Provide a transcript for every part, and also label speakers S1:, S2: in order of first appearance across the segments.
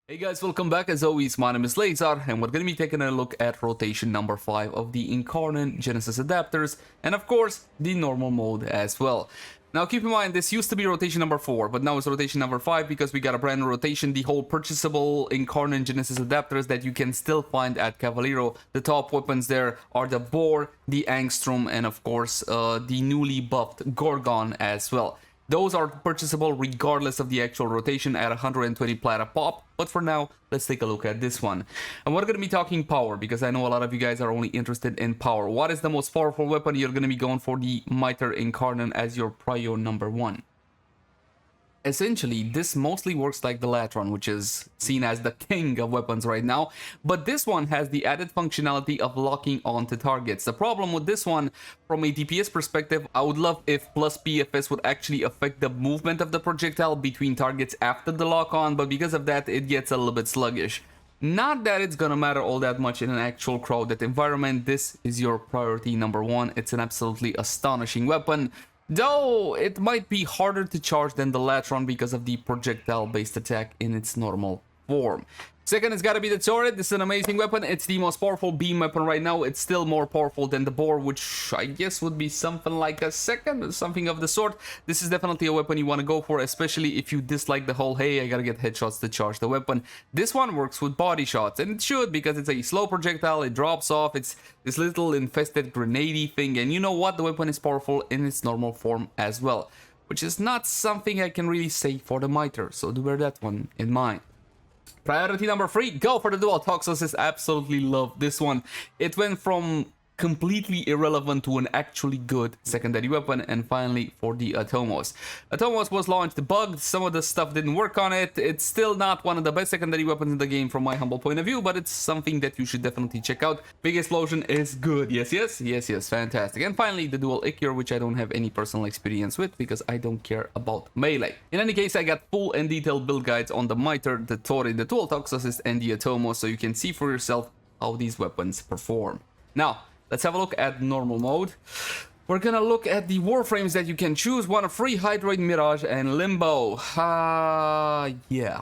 S1: Hey guys, welcome back. As always, my name is Leyzar, and we're going to be taking a look at rotation number 5 of the Incarnon Genesis adapters, and of course, the normal mode as well. Now keep in mind, this used to be rotation number 4, but now it's rotation number 5 because we got a brand new rotation, the whole purchasable Incarnon Genesis adapters that you can still find at Cavalero. The top weapons there are the Boar, the Angstrom, and of course, the newly buffed Gorgon as well. Those are purchasable regardless of the actual rotation at 120 plata pop, but for now, let's take a look at this one. And we're going to be talking power, because I know a lot of you guys are only interested in power. What is the most powerful weapon? You're going to be going for the Mitre Incarnon as your prio number 1. Essentially, this mostly works like the Latron, which is seen as the king of weapons right now, but this one has the added functionality of locking onto targets. The problem with this one, from a DPS perspective, I would love if plus PFS would actually affect the movement of the projectile between targets after the lock-on, but because of that, it gets a little bit sluggish. Not that it's gonna matter all that much in an actual crowded environment. This is your priority number 1. It's an absolutely astonishing weapon. Though it might be harder to charge than the Latron because of the projectile-based attack in its normal form. Second, it's gotta be the Torid. This is an amazing weapon. It's the most powerful beam weapon right now. It's still more powerful than the Boar, which I guess would be something like a second or something of the sort. This is definitely a weapon you want to go for, especially if you dislike the whole, hey, I gotta get headshots to charge the weapon. This one works with body shots, and it should, because it's a slow projectile, it drops off, it's this little infested grenade thing, and you know what? The weapon is powerful in its normal form as well, which is not something I can really say for the Mitre, so do bear that one in mind. Priority number 3, go for the dual Toxocyst. Absolutely love this one. It went from completely irrelevant to an actually good secondary weapon. And finally, for the Atomos. Atomos was launched bugged, some of the stuff didn't work on it. It's still not one of the best secondary weapons in the game from my humble point of view, but it's something that you should definitely check out. Big Explosion is good. Yes, fantastic. And finally, the dual Ichor, which I don't have any personal experience with because I don't care about melee. In any case, I got full and detailed build guides on the Mitre, the Torid, the dual Toxocyst, and the Atomos, so you can see for yourself how these weapons perform. Now, let's have a look at normal mode. We're gonna look at the Warframes that you can choose. One of 3, Hydroid, Mirage, and Limbo. Yeah.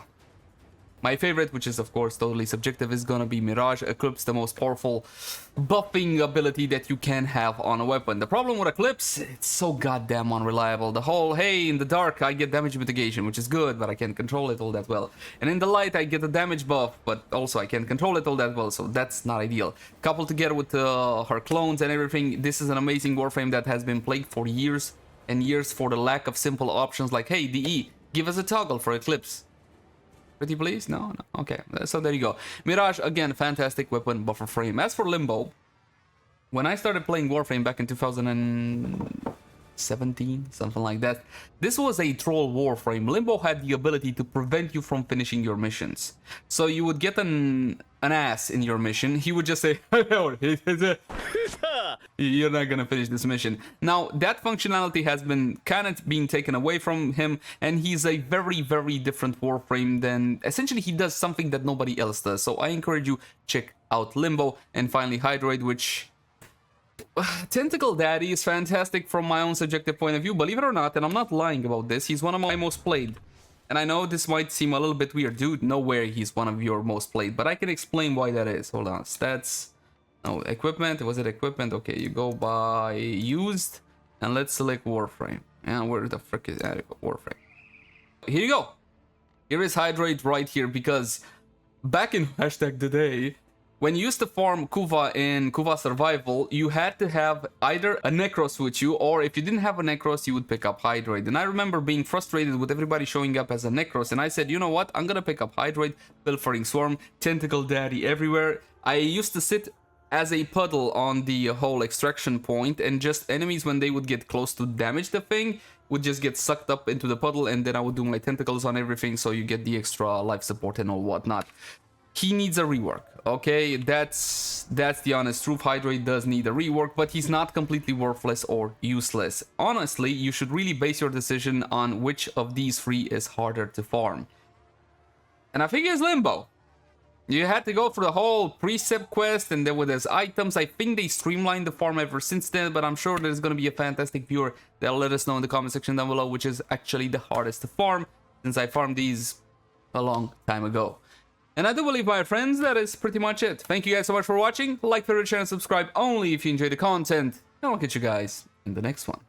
S1: My favorite, which is of course totally subjective, is gonna be Mirage. Eclipse, the most powerful buffing ability that you can have on a weapon. The problem with Eclipse, it's so goddamn unreliable. The whole, hey, in the dark I get damage mitigation, which is good, but I can't control it all that well. And in the light I get a damage buff, but also I can't control it all that well, so that's not ideal. Coupled together with her clones and everything, this is an amazing Warframe that has been plagued for years and years for the lack of simple options like, hey, DE, give us a toggle for Eclipse. Pretty please? No? Okay, so there you go. Mirage, again, fantastic weapon, buffer frame. As for Limbo, when I started playing Warframe back in 2017, something like that, this was a troll Warframe. Limbo had the ability to prevent you from finishing your missions. So you would get an ass in your mission, he would just say, you're not gonna finish this mission. Now, that functionality has been kind of being taken away from him, and he's a very, very different Warframe than... Essentially, he does something that nobody else does, so I encourage you, check out Limbo. And finally, Hydroid, which... Tentacle Daddy is fantastic from my own subjective point of view, believe it or not, and I'm not lying about this, he's one of my most played. And I know this might seem a little bit weird, dude, nowhere he's one of your most played, but I can explain why that is. Hold on, stats... No, equipment, was it equipment? Okay, you go by used, and let's select Warframe. And where the frick is that Warframe? Here you go. Here is Hydroid right here, because back in #today, when you used to farm Kuva in Kuva Survival, you had to have either a Necros with you, or if you didn't have a Necros, you would pick up Hydroid. And I remember being frustrated with everybody showing up as a Necros, and I said, you know what, I'm gonna pick up Hydroid, Pilfering Swarm, Tentacle Daddy everywhere. I used to sit as a puddle on the whole extraction point, and just enemies, when they would get close to damage the thing, would just get sucked up into the puddle, and then I would do my tentacles on everything, so you get the extra life support and all whatnot. He needs a rework, okay? That's the honest truth. Hydroid does need a rework, but he's not completely worthless or useless. Honestly, you should really base your decision on which of these 3 is harder to farm. And I think it's Limbo. You had to go through the whole precept quest, and then with his items, I think they streamlined the farm ever since then, but I'm sure there's going to be a fantastic viewer that'll let us know in the comment section down below which is actually the hardest to farm, since I farmed these a long time ago. And I do believe, my friends, that is pretty much it. Thank you guys so much for watching. Like, favorite, share, and subscribe only if you enjoy the content. And I'll catch you guys in the next one.